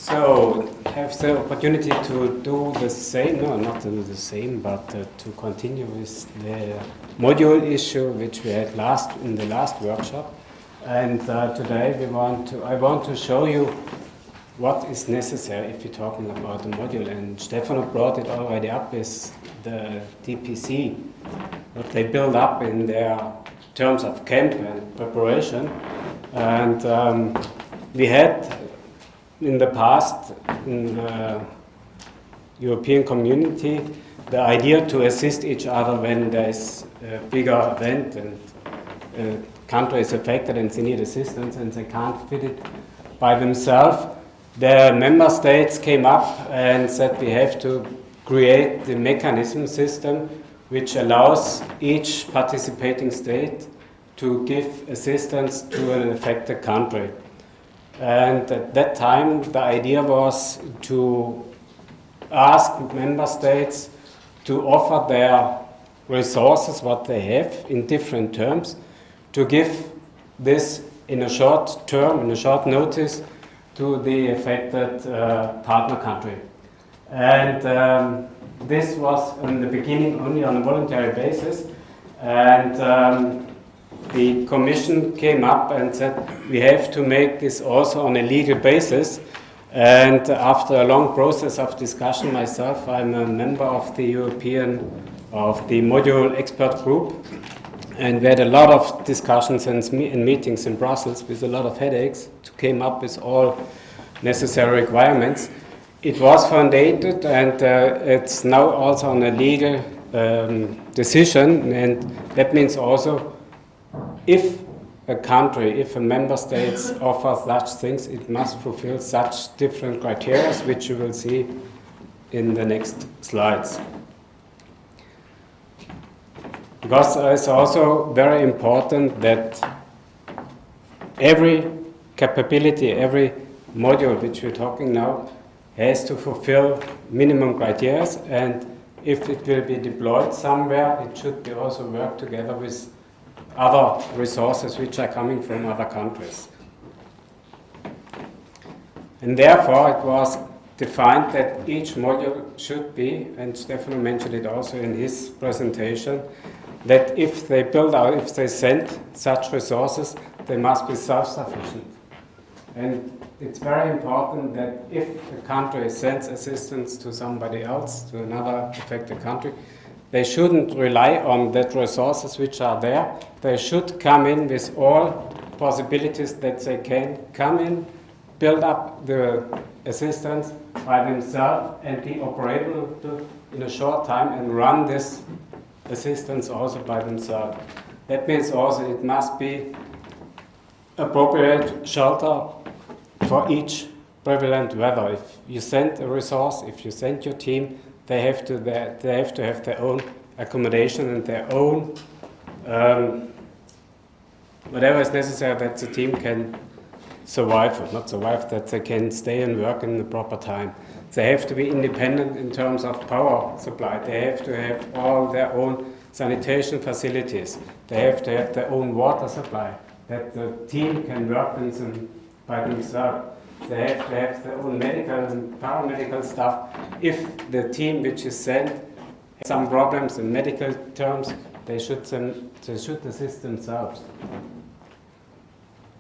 So, have the opportunity to do the same, no, not to do the same, but to continue with the module issue which we had in the last workshop. And today I want to show you what is necessary if you're talking about a module. And Stephan brought it already up with the DPC, what they build up in their terms of camp and preparation. And we had in the past, in the European community, the idea to assist each other when there is a bigger event and a country is affected and they need assistance and they can't fit it by themselves. The member states came up and said we have to create the mechanism system which allows each participating state to give assistance to an affected country. And at that time, the idea was to ask member states to offer their resources, what they have, in different terms, to give this in a short term, in a short notice, to the affected partner country. And this was in the beginning only on a voluntary basis. And the Commission came up and said we have to make this also on a legal basis. And after a long process of discussion myself, I'm a member of the module expert group. And we had a lot of discussions and meetings in Brussels with a lot of headaches to come up with all necessary requirements. It was founded and it's now also on a legal decision. And that means also if a member state offers such things, it must fulfill such different criteria, which you will see in the next slides. Because it's also very important that every capability, every module which we're talking now, has to fulfill minimum criteria, and if it will be deployed somewhere, it should be also work together with other resources which are coming from other countries. And therefore it was defined that each module should be, and Stephan mentioned it also in his presentation, that if they send such resources, they must be self-sufficient. And it's very important that if a country sends assistance to somebody else, to another affected country, they shouldn't rely on that resources which are there. They should come in with all possibilities that they can come in, build up the assistance by themselves and be operable in a short time and run this assistance also by themselves. That means also it must be appropriate shelter for each prevalent weather. If you send a resource, if you send your team, they have to have their own accommodation and their own whatever is necessary that the team can survive, or not survive, that they can stay and work in the proper time. They have to be independent in terms of power supply. They have to have all their own sanitation facilities. They have to have their own water supply, that the team can work by themselves. They have to have their own medical and paramedical stuff. If the team which is sent has some problems in medical terms, they should assist themselves.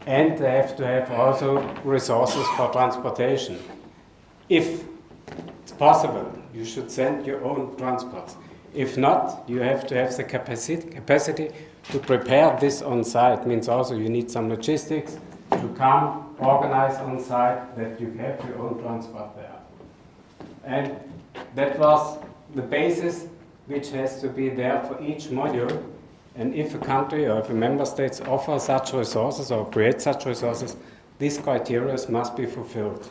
And they have to have also resources for transportation. If it's possible, you should send your own transports. If not, you have to have the capacity to prepare this on site. Means also you need some logistics to come, organize on site, that you have your own transport there. And that was the basis which has to be there for each module. And if a country or if a member state offers such resources or creates such resources, these criteria must be fulfilled.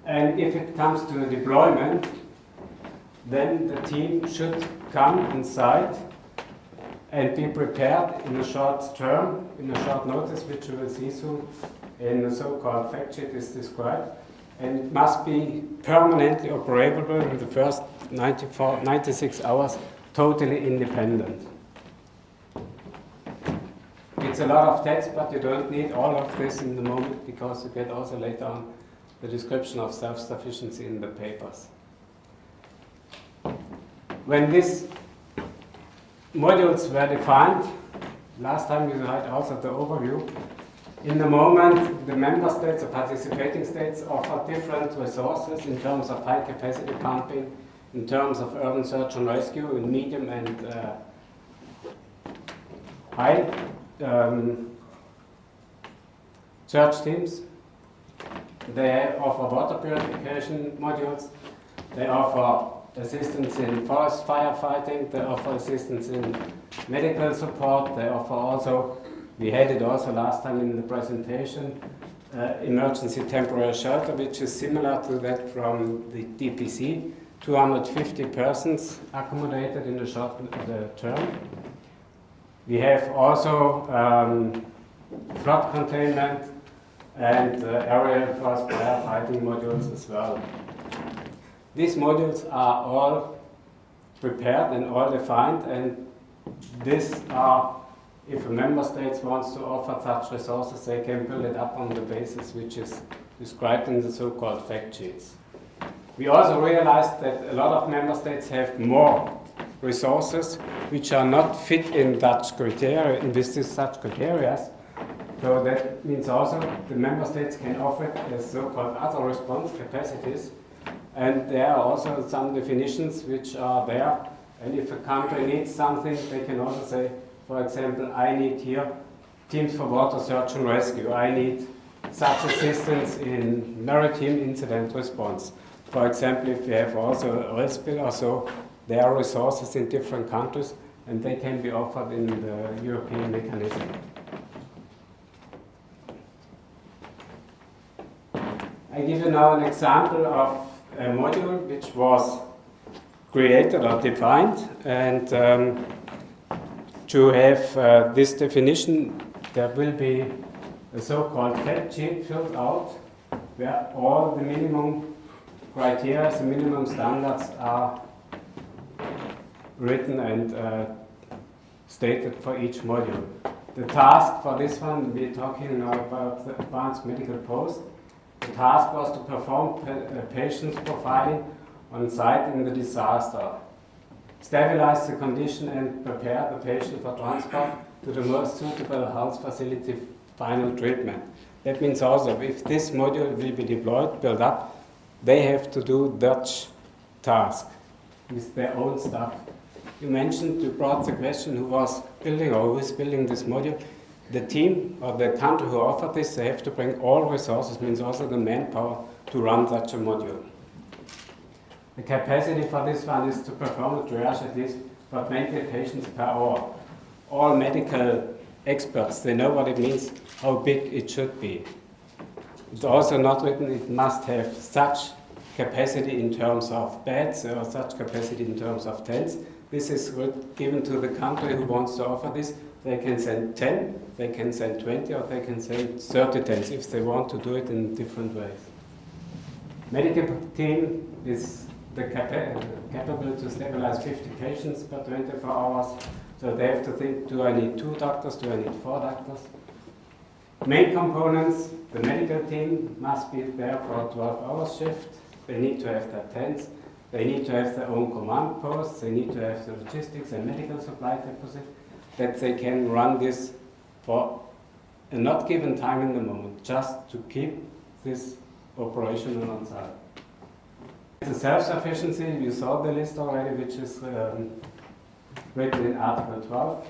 And if it comes to a deployment, then the team should come inside and be prepared in a short term, in a short notice, which you will see soon in the so-called fact sheet is described. And it must be permanently operable in the first 96 hours, totally independent. It's a lot of text, but you don't need all of this in the moment because you get also later on the description of self-sufficiency in the papers. When these modules were defined, last time you had also the overview, in the moment the member states or participating states offer different resources in terms of high capacity pumping, in terms of urban search and rescue, in medium and high search teams. They offer water purification modules, they offer assistance in forest firefighting, they offer assistance in medical support, they offer also, we had it also last time in the presentation, emergency temporary shelter, which is similar to that from the DPC, 250 persons accommodated in the short term. We have also flood containment and aerial forest firefighting modules as well. These modules are all prepared and all defined, and these are, if a member state wants to offer such resources, they can build it up on the basis which is described in the so-called fact sheets. We also realized that a lot of member states have more resources which are not fit in such criteria, in such criteria. So that means also the member states can offer it as so-called other response capacities, and there are also some definitions which are there, and if a country needs something, they can also say, for example, I need here teams for water search and rescue, I need such assistance in maritime incident response. For example, if we have also a oil spill or so, there are resources in different countries and they can be offered in the European mechanism. I give you now an example of a module which was created or defined, and to have this definition there will be a so-called fact sheet filled out where all the minimum criteria, the minimum standards are written and stated for each module. The task for this one, we're talking now about the advanced medical post. The task was to perform patient profiling on site in the disaster, stabilize the condition and prepare the patient for transport to the most suitable health facility final treatment. That means also if this module will be deployed, built up, they have to do Dutch task with their own stuff. You mentioned, you brought the question who was building or who is building this module. The team or the country who offered this, they have to bring all resources, means also the manpower to run such a module. The capacity for this one is to perform a triage at least for 20 patients per hour. All medical experts, they know what it means, how big it should be. It's also not written it must have such capacity in terms of beds or such capacity in terms of tents. This is given to the country who wants to offer this. They can send 10, they can send 20, or they can send 30 tents if they want to do it in different ways. Medical team is capable to stabilize 50 patients per 24 hours. So they have to think, do I need 2 doctors, do I need 4 doctors? Main components, the medical team must be there for a 12-hour shift. They need to have their tents. They need to have their own command posts. They need to have the logistics and medical supply deposit, that they can run this for a not given time in the moment, just to keep this operational on site. The self-sufficiency, you saw the list already, which is written in Article 12.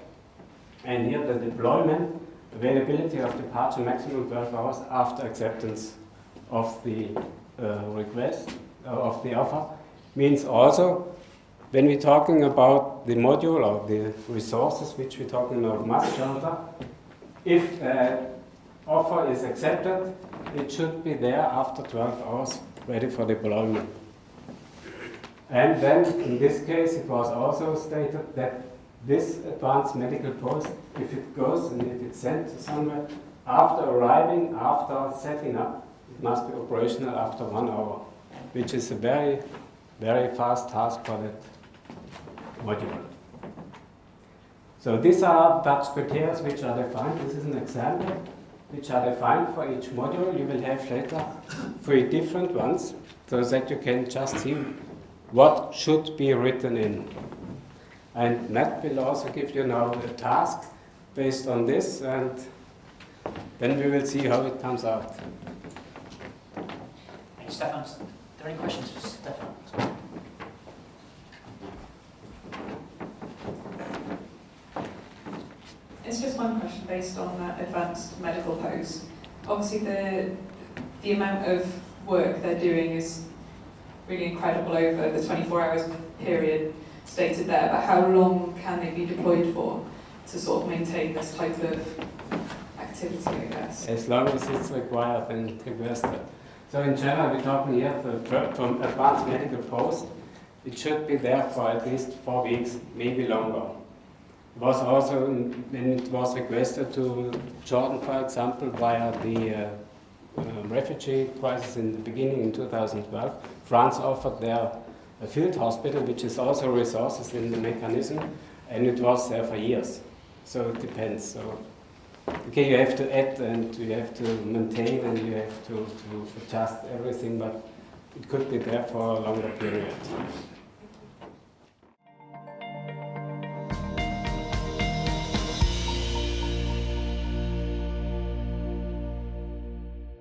And here the deployment, availability of departure maximum 12 hours after acceptance of the request, of the offer, means also when we're talking about the module or the resources which we're talking about mass shelter, if offer is accepted, it should be there after 12 hours ready for deployment. And then in this case it was also stated that this advanced medical post, if it goes and if it's sent to somewhere, after arriving, after setting up, it must be operational after 1 hour, which is a very, very fast task for that module. So these are Dutch criteria which are defined. This is an example which are defined for each module. You will have later 3 different ones so that you can just see what should be written in. And Matt will also give you now a task based on this, and then we will see how it comes out. Hey, Stephan, are there any questions for Stephan? It's just one question based on that advanced medical post. Obviously, the amount of work they're doing is really incredible over the 24 hours period stated there, but how long can they be deployed for to sort of maintain this type of activity, I guess? As long as it's required and requested. So in general, we're talking here from advanced medical post. It should be there for at least 4 weeks, maybe longer. It was also, when it was requested to Jordan, for example, via the refugee crisis in the beginning in 2012, France offered there a field hospital, which is also resources in the mechanism, and it was there for years. So it depends. So, okay, you have to add and you have to maintain and you have to adjust everything, but it could be there for a longer period.